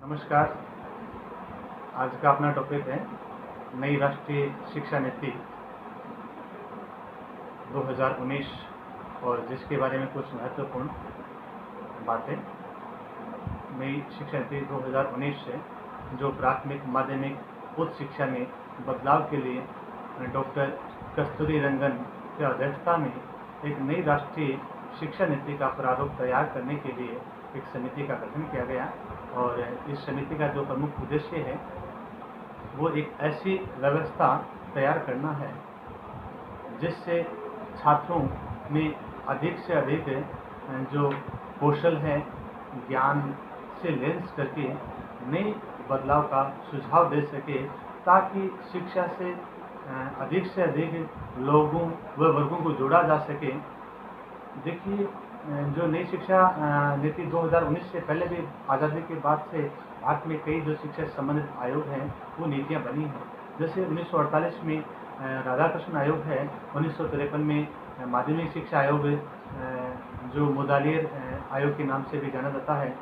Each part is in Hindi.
नमस्कार। आज का अपना टॉपिक है नई राष्ट्रीय शिक्षा नीति 2019 और जिसके बारे में कुछ महत्वपूर्ण बातें। नई शिक्षा नीति 2019 से जो प्राथमिक माध्यमिक उच्च शिक्षा में बदलाव के लिए डॉक्टर कस्तूरी रंगन की अध्यक्षता में एक नई राष्ट्रीय शिक्षा नीति का प्रारूप तैयार करने के लिए एक समिति का गठन किया गया और इस समिति का जो प्रमुख उद्देश्य है वो एक ऐसी व्यवस्था तैयार करना है जिससे छात्रों में अधिक से अधिक जो कौशल है ज्ञान से लेंस करके नए बदलाव का सुझाव दे सके ताकि शिक्षा से अधिक लोगों व वर्गों को जोड़ा जा सके। देखिए, जो नई शिक्षा नीति 2019 से पहले भी आज़ादी के बाद से भारत में कई जो शिक्षा से संबंधित आयोग हैं वो नीतियां बनी हैं। जैसे 1948 में राधाकृष्ण आयोग है, 1953 में माध्यमिक शिक्षा आयोग जो मुदालियर आयोग के नाम से भी जाना जाता है,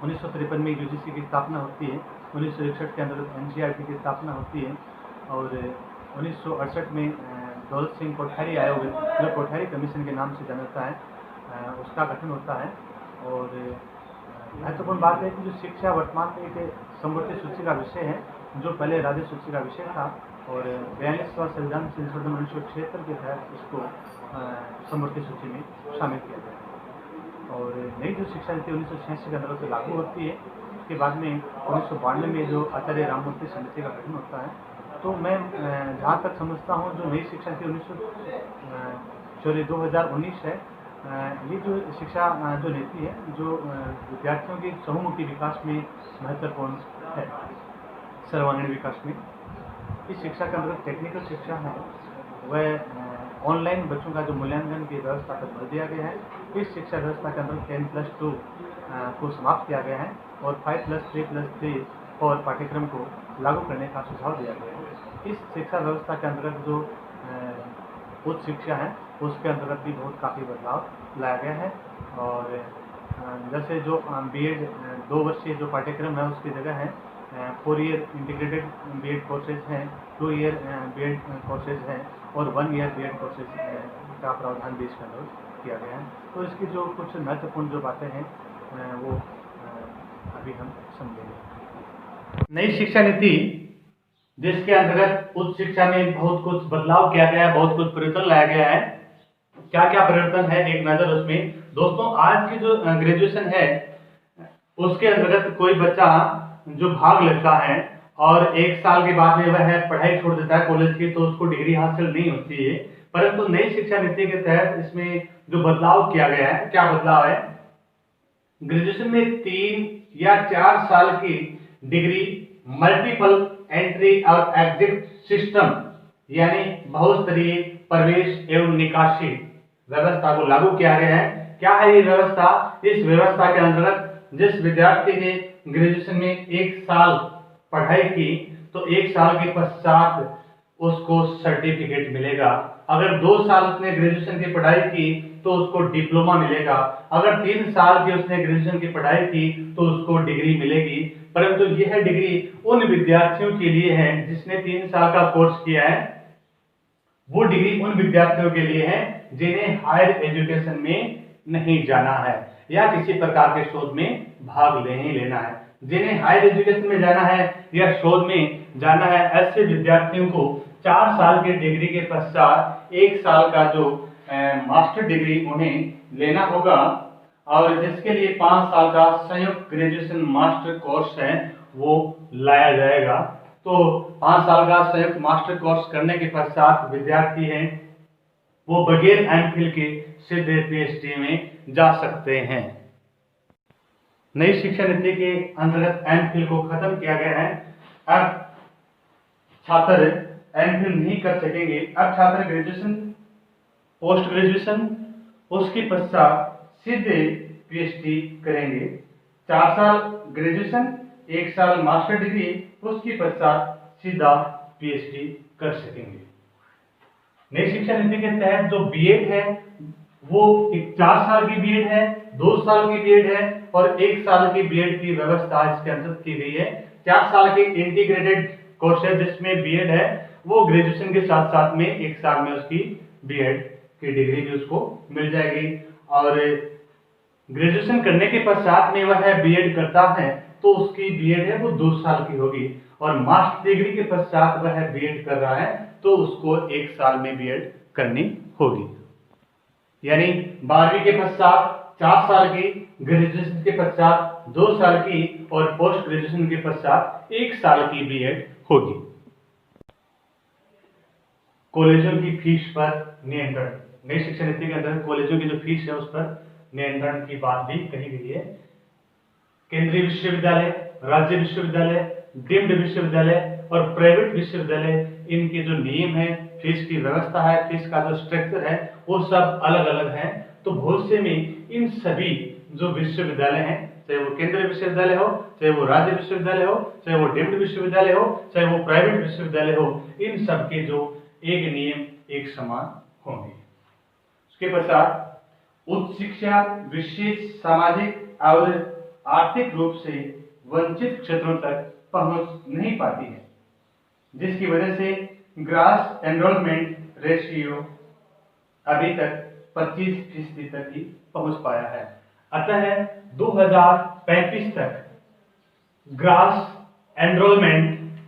1953 में यूजीसी की स्थापना होती है, 1961 के अंदर एनसीईआरटी की स्थापना होती है और 1968 में दौलत सिंह कोठारी आयोग जो कोठारी कमीशन के नाम से जाना जाता है उसका गठन होता है। और महत्वपूर्ण बात है कि जो शिक्षा वर्तमान में एक समवर्ती सूची का विषय है जो पहले राज्य सूची का विषय था और 42वां संविधान संशोधन 1976 के तहत इसको समवर्ती सूची में शामिल किया गया। और नई जो शिक्षा नीति 1986 के अंदर से लागू होती है। उसके बाद में 1992 में जो आचार्य राममूर्ति समिति का गठन होता है। तो मैं जहाँ तक समझता हूँ जो नई शिक्षा नीति 2019 है, ये जो शिक्षा जो नीति है जो विद्यार्थियों के बहुमुखी विकास में महत्वपूर्ण है, सर्वांगीण विकास में। इस शिक्षा के अंतर्गत टेक्निकल शिक्षा है वह ऑनलाइन बच्चों का जो मूल्यांकन की व्यवस्था पर बल दिया गया है। इस शिक्षा व्यवस्था के अंदर 10+2 को समाप्त किया गया है और 5+3+3 और पाठ्यक्रम को लागू करने का सुझाव दिया गया है। इस शिक्षा व्यवस्था के अंतर्गत जो उच्च शिक्षा है उसके अंतर्गत भी काफ़ी बदलाव लाया गया है। और जैसे जो बीएड 2 वर्षीय जो पाठ्यक्रम है उसकी जगह है 4 ईयर इंटीग्रेटेड बीएड कोर्सेज हैं, 2 ईयर बीएड कोर्सेज हैं और 1 ईयर बीएड कोर्सेज का प्रावधान भी इसके अंदर किया गया है। तो इसकी जो कुछ महत्वपूर्ण जो बातें हैं वो अभी हम समझेंगे। नई शिक्षा नीति जिसके अंतर्गत उच्च शिक्षा में बहुत कुछ बदलाव किया गया है, बहुत कुछ परिवर्तन लाया गया है। क्या क्या परिवर्तन है एक नजर उसमें। दोस्तों, आज की जो ग्रेजुएशन है उसके अंतर्गत कोई बच्चा जो भाग लेता है और 1 साल के बाद में वह पढ़ाई छोड़ देता है कॉलेज की, तो उसको डिग्री हासिल नहीं होती है। परंतु नई शिक्षा नीति के तहत इसमें जो बदलाव किया गया है, क्या बदलाव है, ग्रेजुएशन में 3 या 4 साल की डिग्री मल्टीपल एंट्री और एग्जिट सिस्टम यानी बहुस्तरीय प्रवेश एवं निकासी व्यवस्था को लागू किया गया है। क्या है ये व्यवस्था? इस व्यवस्था के अंतर्गत जिस विद्यार्थी ने ग्रेजुएशन में 1 साल पढ़ाई की तो 1 साल के पश्चात उसको सर्टिफिकेट मिलेगा। अगर 2 साल उसने ग्रेजुएशन की पढ़ाई की तो उसको डिप्लोमा मिलेगा। अगर 3 साल की उसने ग्रेजुएशन की पढ़ाई की तो उसको डिग्री मिलेगी। परंतु यह डिग्री उन विद्यार्थियों के लिए है जिसने 3 साल का कोर्स किया है। वो डिग्री उन विद्यार्थियों के लिए है जिन्हें हायर एजुकेशन में नहीं जाना है या किसी प्रकार के शोध में भाग नहीं लेना है। जिन्हें हायर एजुकेशन में जाना है या शोध में जाना है, ऐसे विद्यार्थियों को 4 साल की डिग्री के पश्चात 1 साल का जो मास्टर डिग्री उन्हें लेना होगा और जिसके लिए 5 साल का संयुक्त ग्रेजुएशन मास्टर कोर्स है वो लाया जाएगा। तो 5 साल का संयुक्त मास्टर कोर्स करने के पश्चात विद्यार्थी हैं वो बगैर एमफिल के सीधे पीएचडी में जा सकते हैं। नई शिक्षा नीति के अंतर्गत एमफिल को खत्म किया गया है। अब छात्र एमफिल नहीं कर सकेंगे। अब छात्र ग्रेजुएशन, पोस्ट ग्रेजुएशन, उसके पश्चात सीधे पीएचडी करेंगे। 4 साल ग्रेजुएशन, 1 साल मास्टर डिग्री, उसके पश्चात सीधा पीएचडी कर सकेंगे। नई शिक्षा नीति के तहत जो बीएड है वो 4 साल की बीएड है, 2 साल की बीएड है और 1 साल की बीएड की व्यवस्था इसके अंदर की गई है। 4 साल के इंटीग्रेटेड कोर्सेज जिसमें बीएड है वो ग्रेजुएशन के साथ साथ में 1 साल में उसकी बीएड की डिग्री भी उसको मिल जाएगी। और ग्रेजुएशन करने के पश्चात में वह बीएड करता है तो उसकी बीएड है वो 2 साल की होगी, और मास्टर डिग्री के पश्चात वह बीएड कर रहा है तो उसको 1 साल में बीएड करनी होगी। यानी 12वीं के पश्चात 4 साल की, ग्रेजुएशन के पश्चात 2 साल की और पोस्ट ग्रेजुएशन के पश्चात 1 साल की बीएड होगी। कॉलेजों की फीस पर नियंत्रण, नई शिक्षा नीति के अंदर कॉलेजों की जो फीस है उस पर नियंत्रण की बात भी कही गई है। केंद्रीय विश्वविद्यालय, राज्य विश्वविद्यालय, डीम्ड विश्वविद्यालय और प्राइवेट विश्वविद्यालय, इनके जो नियम है, फीस की व्यवस्था है, फीस का जो स्ट्रक्चर है वो सब अलग अलग है। तो भविष्य में इन सभी जो विश्वविद्यालय हैं, चाहे वो केंद्रीय विश्वविद्यालय हो, चाहे वो राज्य विश्वविद्यालय हो, चाहे वो डीम्ड विश्वविद्यालय हो, चाहे वो प्राइवेट विश्वविद्यालय हो, इन सबके जो एक नियम एक समान होंगे। उसके पश्चात उच्च शिक्षा विशेष सामाजिक और आर्थिक रूप से वंचित क्षेत्रों तक पहुंच नहीं पाती है, जिसकी वजह से ग्रास एनरोलमेंट रेशियो अभी तक 25% तक ही पहुंच पाया है। अतः 2035 तक ग्रास एनरोलमेंट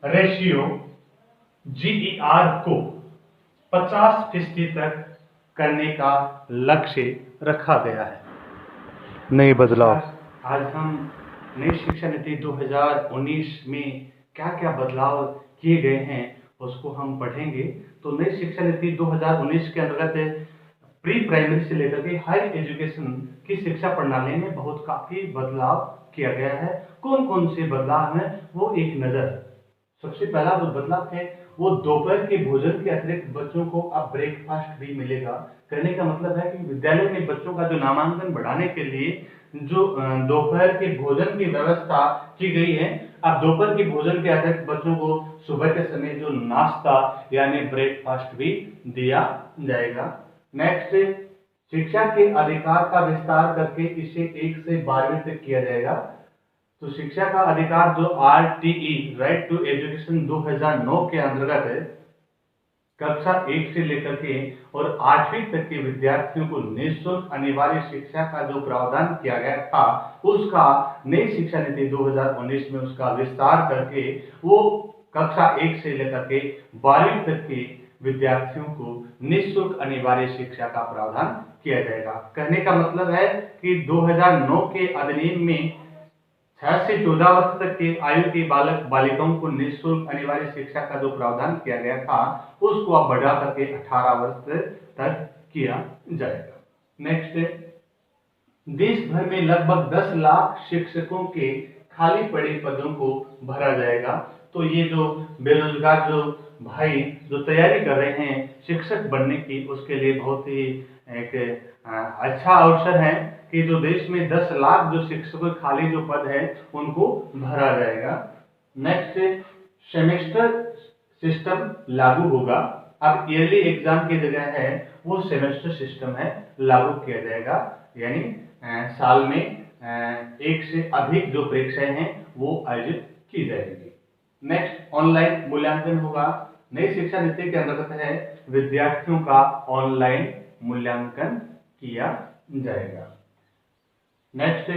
रेशियो GER को 50% तक करने का लक्ष्य रखा गया है। नए बदलाव, आज हम नई शिक्षा नीति 2019 में क्या क्या बदलाव किए गए हैं उसको हम पढ़ेंगे। तो नई शिक्षा नीति 2019 के अंतर्गत प्री प्राइमरी से लेकर के हायर एजुकेशन की शिक्षा प्रणाली में बहुत काफी बदलाव किया गया है। कौन कौन से बदलाव हैं वो एक नजर। सबसे पहला जो बदलाव है वो दोपहर के भोजन के अतिरिक्त बच्चों को अब ब्रेकफास्ट भी मिलेगा। कहने का मतलब है कि विद्यालय में बच्चों का जो नामांकन बढ़ाने के लिए जो दोपहर के भोजन की व्यवस्था की गई है, अब दोपहर के भोजन के अतिरिक्त बच्चों को सुबह के समय जो नाश्ता यानी ब्रेकफास्ट भी दिया जाएगा। नेक्स्ट, शिक्षा के अधिकार का विस्तार करके इसे 1 से 12वीं तक किया जाएगा। तो शिक्षा का अधिकार जो RTE राइट टू एजुकेशन 2009 के अंतर्गत है, कक्षा 1 से लेकर के और 8वीं तक के विद्यार्थियों को निःशुल्क अनिवार्य शिक्षा का जो प्रावधान किया गया था उसका नई शिक्षा नीति 2019 में उसका विस्तार करके वो कक्षा 1 से लेकर के 12वीं तक के विद्यार्थियों को निःशुल्क अनिवार्य शिक्षा का प्रावधान किया जाएगा। कहने का मतलब है कि 2009 के अधिनियम में 6 से 14 वर्ष तक के आयु के बालक बालिकाओं को निःशुल्क अनिवार्य शिक्षा का जो प्रावधान किया गया था उसको अब बढ़ा करके 18 वर्ष तक किया जाएगा। नेक्स्ट, देश भर में लगभग 10 लाख शिक्षकों के खाली पड़े पदों को भरा जाएगा। तो ये जो बेरोजगार जो भाई जो तैयारी कर रहे हैं शिक्षक बनने की, उसके लिए बहुत ही एक अच्छा अवसर है कि जो देश में 10 लाख जो शिक्षकों खाली जो पद है उनको भरा जाएगा। नेक्स्ट, सेमेस्टर सिस्टम लागू होगा। अब ईयरली एग्जाम की जगह है वो सेमेस्टर सिस्टम है लागू किया जाएगा, यानी साल में 1 से अधिक जो परीक्षाएं हैं वो आयोजित की जाएगी। नेक्स्ट, ऑनलाइन मूल्यांकन होगा। नई शिक्षा नीति के अंतर्गत है विद्यार्थियों का ऑनलाइन मूल्यांकन किया जाएगा। नेक्स्ट,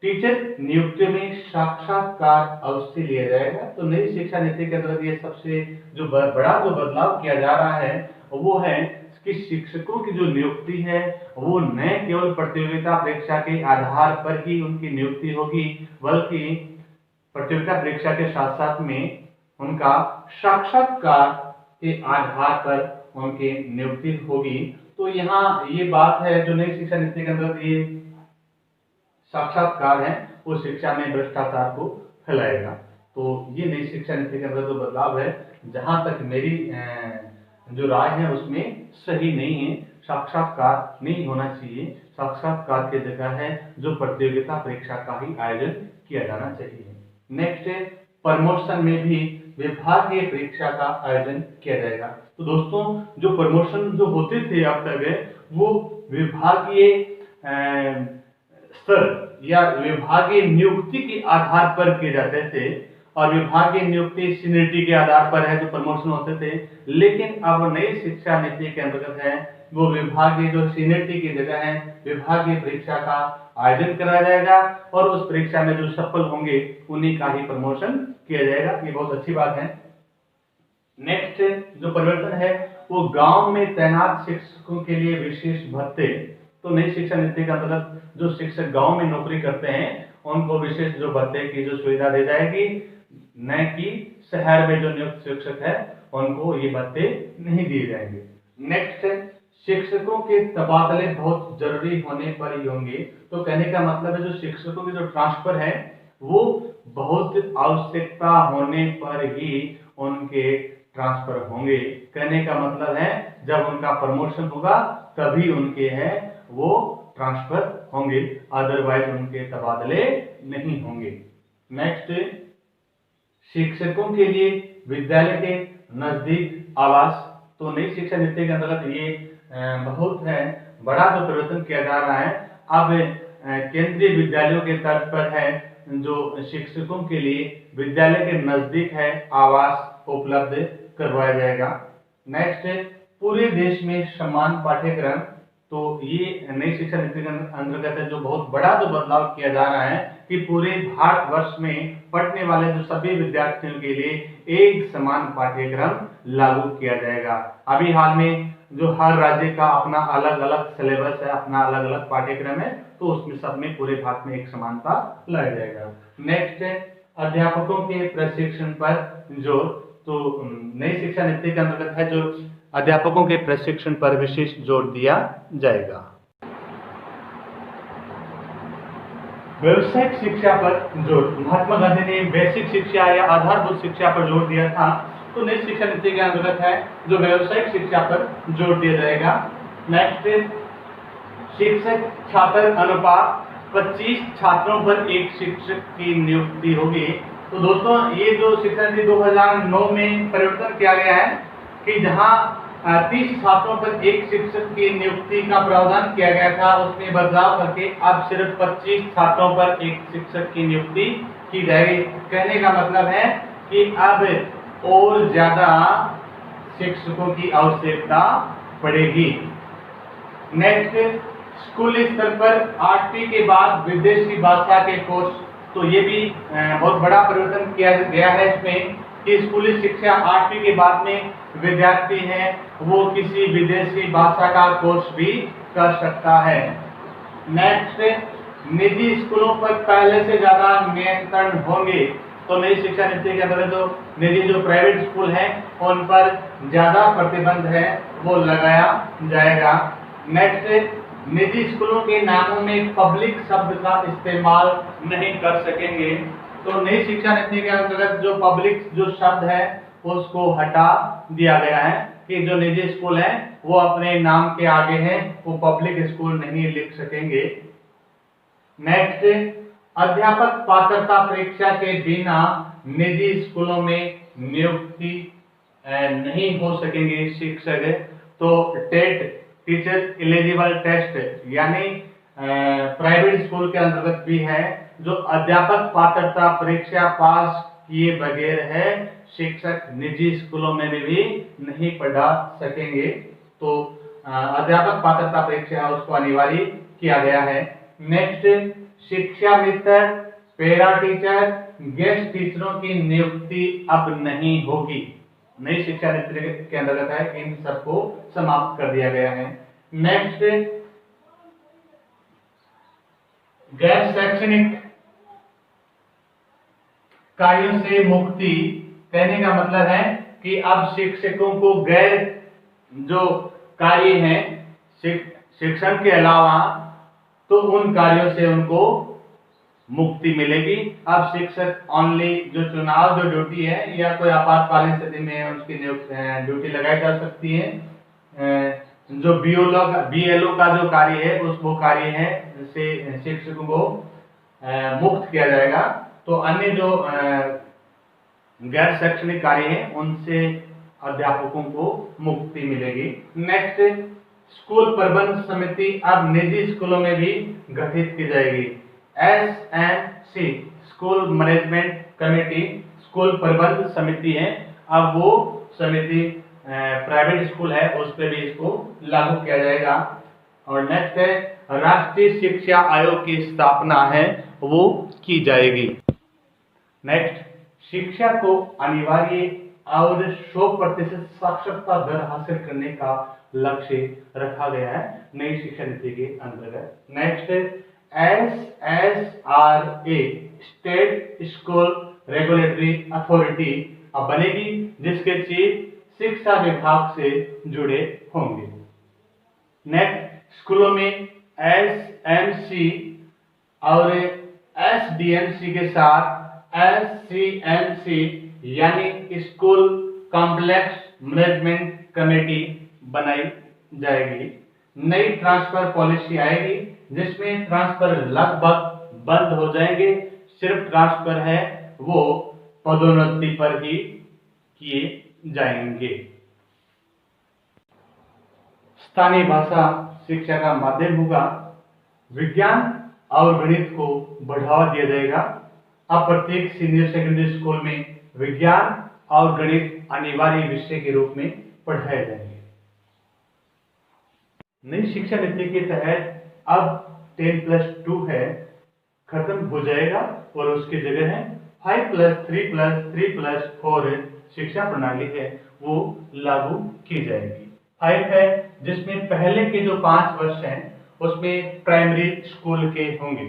टीचर नियुक्ति में साक्षात्कार अवश्य लिया जाएगा। तो नई शिक्षा नीति के अंतर्गत ये सबसे जो बड़ा जो बदलाव किया जा रहा है वो है कि शिक्षकों की जो नियुक्ति है वो न केवल प्रतियोगिता परीक्षा के आधार पर ही उनकी नियुक्ति होगी, बल्कि प्रतियोगिता परीक्षा के साथ साथ में उनका साक्षात्कार के आधार पर उनकी नियुक्ति होगी। तो यहाँ ये बात है जो नई शिक्षा नीति के अंदर ये साक्षात्कार है वो शिक्षा में भ्रष्टाचार को फैलाएगा। तो ये नई शिक्षा नीति के अंदर जो बदलाव है, जहां तक मेरी जो राय है उसमें सही नहीं है। साक्षात्कार नहीं होना चाहिए, साक्षात्कार की जगह है जो प्रतियोगिता परीक्षा का ही आयोजन किया जाना चाहिए। नेक्स्ट है प्रमोशन में भी विभागीय परीक्षा का आयोजन किया जाएगा। तो दोस्तों जो प्रमोशन जो होते थे अब तक वो विभागीय स्तर या विभागीय नियुक्ति के आधार पर किए जाते थे, और विभागीय नियुक्ति सीनियरिटी के आधार पर है जो प्रमोशन होते थे। लेकिन अब नई शिक्षा नीति के अंतर्गत है वो विभागीय जो सीनियरिटी की जगह है विभागीय परीक्षा का आयोजन कराया जाएगा, और उस परीक्षा में जो सफल होंगे उन्हीं का ही प्रमोशन किया जाएगा। ये बहुत अच्छी बात है। नेक्स्ट जो परिवर्तन है वो गांव में तैनात शिक्षकों के लिए विशेष भत्ते। तो नई शिक्षा नीति के अंतर्गत जो शिक्षक गांव में नौकरी करते हैं उनको विशेष जो भत्ते की जो सुविधा दी जाएगी, न कि शहर में जो नियुक्त शिक्षक है उनको ये भत्ते नहीं दिए जाएंगे। नेक्स्ट शिक्षकों के तबादले बहुत जरूरी होने पर ही होंगे। तो कहने का मतलब है जो शिक्षकों की जो ट्रांसफर है वो बहुत आवश्यकता होने पर ही उनके ट्रांसफर होंगे। कहने का मतलब है जब उनका प्रमोशन होगा तभी उनके हैं वो ट्रांसफर होंगे, अदरवाइज उनके तबादले नहीं होंगे। नेक्स्ट शिक्षकों के लिए विद्यालय के नजदीक आवास। तो नई शिक्षा नीति के अंतर्गत ये बहुत है बड़ा जो परिवर्तन किया जा रहा है। अब केंद्रीय विद्यालयों के तर्ज पर है जो शिक्षकों के लिए विद्यालय के नजदीक है आवास उपलब्ध करवाया जाएगा। नेक्स्ट पूरे देश में समान पाठ्यक्रम। तो ये नई शिक्षा नीति के अंतर्गत है जो बहुत बड़ा जो बदलाव किया जा रहा है कि पूरे भारतवर्ष में पढ़ने वाले जो सभी विद्यार्थियों के लिए एक समान पाठ्यक्रम लागू किया जाएगा। अभी हाल में जो हर राज्य का अपना अलग अलग सिलेबस है, अपना अलग अलग पाठ्यक्रम है, तो उसमें सब में पूरे भारत में एक समानता लाया जाएगा। नेक्स्ट अध्यापकों के प्रशिक्षण पर जोर। तो नई शिक्षा नीति के अंतर्गत है जो अध्यापकों के प्रशिक्षण पर विशेष जोर दिया जाएगा। व्यावसायिक शिक्षा पर जोर। महात्मा गांधी ने बेसिक शिक्षा या आधारभूत शिक्षा पर जोर दिया था। तो नई शिक्षा नीति के अंतर्गत है जो व्यावसायिक शिक्षा पर जोर दिया जाएगा। नेक्स्ट शिक्षक छात्र अनुपात 25 छात्रों पर एक शिक्षक की नियुक्ति होगी। तो दोस्तों ये जो शिक्षा नीति 2009 में परिवर्तन किया गया है कि जहां 30 छात्रों पर एक शिक्षक की नियुक्ति का प्रावधान किया गया था, उसमें बदलाव करके अब सिर्फ 25 छात्रों पर एक शिक्षक की नियुक्ति की जाएगी। कहने का मतलब है कि अब और ज्यादा शिक्षकों की आवश्यकता पड़ेगी। नेक्स्ट स्कूली स्तर पर 8वीं के बाद विदेशी भाषा के कोर्स। तो ये भी बहुत बड़ा परिवर्तन किया गया है इसमें कि स्कूली शिक्षा 8वीं के बाद में विद्यार्थी है वो किसी विदेशी भाषा का कोर्स भी कर सकता है। नेक्स्ट निजी स्कूलों पर पहले से ज्यादा नियंत्रण होंगे। तो नई शिक्षा नीति के अंतर्गत जो निजी जो प्राइवेट स्कूल हैं उन पर ज्यादा प्रतिबंध है वो लगाया जाएगा। नेक्स्ट निजी स्कूलों के नामों में पब्लिक शब्द का इस्तेमाल नहीं कर सकेंगे। तो नई शिक्षा नीति के अंतर्गत जो पब्लिक जो शब्द है उसको हटा दिया गया है कि जो निजी स्कूल हैं वो अपने नाम के आगे हैं वो पब्लिक स्कूल नहीं लिख सकेंगे। नेक्स्ट अध्यापक पात्रता परीक्षा के बिना निजी स्कूलों में नियुक्ति नहीं हो सकेंगे शिक्षक। तो टेट टीचर एलिजिबल टेस्ट यानी प्राइवेट स्कूल के अंतर्गत भी है जो अध्यापक पात्रता परीक्षा पास किए बगैर है शिक्षक निजी स्कूलों में भी नहीं पढ़ा सकेंगे। तो अध्यापक पात्रता परीक्षा उसको अनिवार्य किया गया है। नेक्स्ट शिक्षा मित्र पैरा टीचर गेस्ट टीचरों की नियुक्ति अब नहीं होगी। नई शिक्षा नीति के अंतर्गत है इन सबको समाप्त कर दिया गया है। नेक्स्ट गैर शैक्षणिक कार्यों से मुक्ति। कहने का मतलब है कि अब शिक्षकों को गैर जो कार्य हैं शिक्षण के अलावा तो उन कार्यों से उनको मुक्ति मिलेगी। अब शिक्षक ओनली जो चुनाव जो ड्यूटी है या कोई आपातकालीन स्थिति में उसकी ड्यूटी लगाई जा सकती है। जो बीएलओ का जो कार्य है उस वो कार्य है से शिक्षकों को मुक्त किया जाएगा। तो अन्य जो गैर शैक्षणिक कार्य हैं उनसे अध्यापकों को मुक्ति मिलेगी। नेक्स्ट स्कूल प्रबंध समिति अब निजी स्कूलों में भी गठित की जाएगी। SMC school management committee school प्रबंध समिति है, अब वो समिति प्राइवेट स्कूल है उस पर भी इसको लागू किया जाएगा। और नेक्स्ट है राष्ट्रीय शिक्षा आयोग की स्थापना है वो की जाएगी। नेक्स्ट, शिक्षा को अनिवार्य और 100% साक्षरता दर हासिल करने का लक्ष्य रखा गया है नई शिक्षा नीति के अंतर्गत। Next, SSRA state school regulatory authority अब बनेगी जिसके चीफ शिक्षा विभाग से जुड़े होंगे। नेक्स्ट, स्कूलों में SMC और SDMC के साथ SCMC यानी स्कूल कॉम्प्लेक्स मैनेजमेंट कमेटी बनाई जाएगी। नई ट्रांसफर पॉलिसी आएगी जिसमें ट्रांसफर लगभग बंद हो जाएंगे, सिर्फ ट्रांसफर है वो पदोन्नति पर ही किए जाएंगे। स्थानीय भाषा शिक्षा का माध्यम होगा। विज्ञान और गणित को बढ़ावा दिया जाएगा। अब प्रत्येक सीनियर सेकेंडरी स्कूल में विज्ञान और गणित अनिवार्य विषय के रूप में पढ़ाए जाएंगे। नई शिक्षा नीति के तहत अब 10+2 है खत्म हो जाएगा और उसकी जगह है 5+3+3+4 शिक्षा प्रणाली है वो लागू की जाएगी। 5 है जिसमें पहले के जो 5 वर्ष हैं उसमें प्राइमरी स्कूल के होंगे,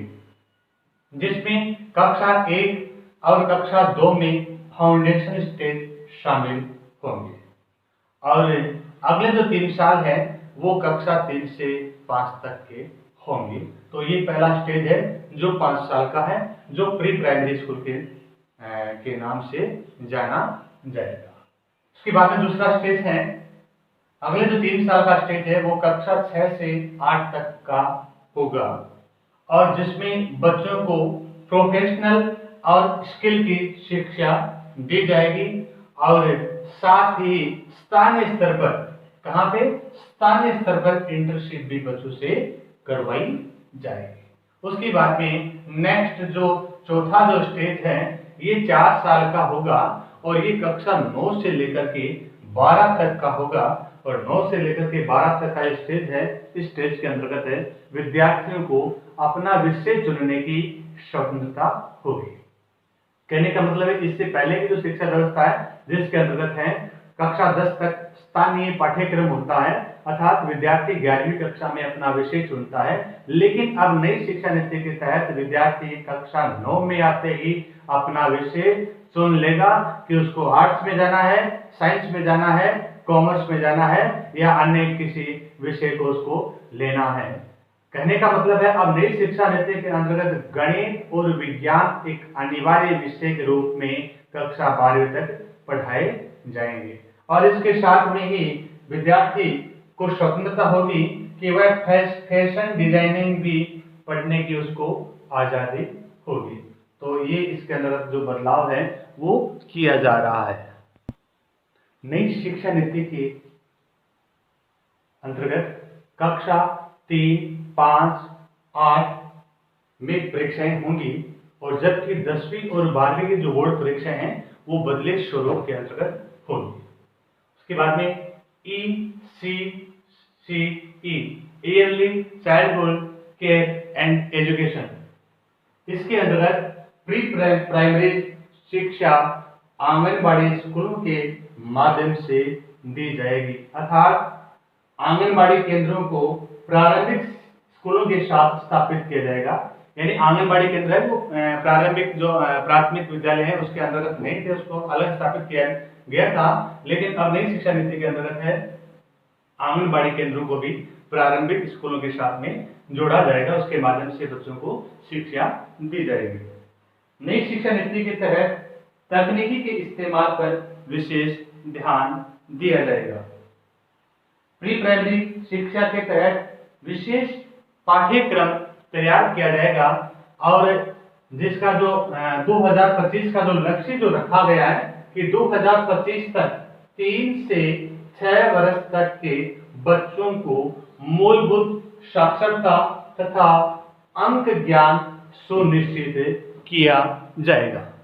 जिसमें कक्षा 1 और कक्षा 2 में फाउंडेशन स्टेज शामिल होंगे और अगले जो 3 साल है वो कक्षा 3 से 5 तक के होंगे। तो ये पहला स्टेज है जो 5 साल का है, जो प्री प्राइमरी स्कूल के नाम से जाना जाएगा। उसके बाद में दूसरा स्टेज है, अगले जो 3 साल का स्टेज है वो कक्षा 6 से 8 तक का होगा और जिसमें बच्चों को प्रोफेशनल और स्किल की शिक्षा दी जाएगी और साथ ही स्थानीय स्तर पर, कहां पे, स्थानीय स्तर पर इंटर्नशिप भी बच्चों से करवाई जाएगी। उसके बाद में नेक्स्ट जो चौथा जो स्टेज है ये 4 साल का होगा और ये कक्षा 9 से लेकर के 12 तक का होगा और 9 से लेकर के 12 तक का स्टेज है। इस स्टेज के अंतर्गत है विद्यार्थियों को अपना विषय चुनने की स्वतंत्रता होगी। कहने का मतलब है इससे पहले की जो शिक्षा व्यवस्था है जिसके अंतर्गत है कक्षा 10 तक स्थानीय पाठ्यक्रम होता है, अर्थात विद्यार्थी 11वीं कक्षा में अपना विषय चुनता है, लेकिन अब नई शिक्षा नीति के तहत विद्यार्थी कक्षा 9 में आते ही अपना विषय चुन लेगा कि उसको आर्ट्स में जाना है, साइंस में जाना है, कॉमर्स में जाना है या अन्य किसी विषय को उसको लेना है। कहने का मतलब है अब नई शिक्षा नीति के अंतर्गत गणित और विज्ञान एक अनिवार्य विषय के रूप में कक्षा 12वीं तक पढ़ाए जाएंगे और इसके साथ में ही विद्यार्थी को स्वतंत्रता होगी कि वह फैशन डिजाइनिंग भी पढ़ने की उसको आजादी होगी। तो ये इसके अंतर्गत जो बदलाव है वो किया जा रहा है। नई शिक्षा नीति के अंतर्गत कक्षा 3, 5, 8 में परीक्षाएं होंगी और जबकि 10वीं और 12वीं की जो बोर्ड परीक्षाएं हैं वो बदले स्वरूप के अंतर्गत होंगी। उसके बाद में ECCE yearly childhood care and education, इसके अंतर्गत प्री प्राइमरी शिक्षा आंगनबाड़ी स्कूलों के माध्यम से दी जाएगी, अर्थात आंगनबाड़ी केंद्रों को प्रारंभिक स्कूलों के साथ स्थापित किया जाएगा। यानी आंगनबाड़ी केंद्र है वो प्रारंभिक जो प्राथमिक विद्यालय है उसके अंतर्गत नहीं थे, उसको अलग स्थापित किया गया था, लेकिन अब नई शिक्षा नीति के अंतर्गत है आंगनबाड़ी केंद्रों को भी प्रारंभिक स्कूलों के साथ में जोड़ा जाएगा, उसके माध्यम से बच्चों को शिक्षा दी जाएगी। नई शिक्षा नीति के तहत तकनीकी के इस्तेमाल पर विशेष ध्यान दिया जाएगा। प्री प्राइमरी शिक्षा के तहत विशेष पाठ्यक्रम तैयार किया जाएगा और जिसका जो 2025 का जो लक्ष्य जो रखा गया है कि 2025 तक 3 से 6 वर्ष तक के बच्चों को मूलभूत साक्षरता तथा अंक ज्ञान सुनिश्चित किया जाएगा।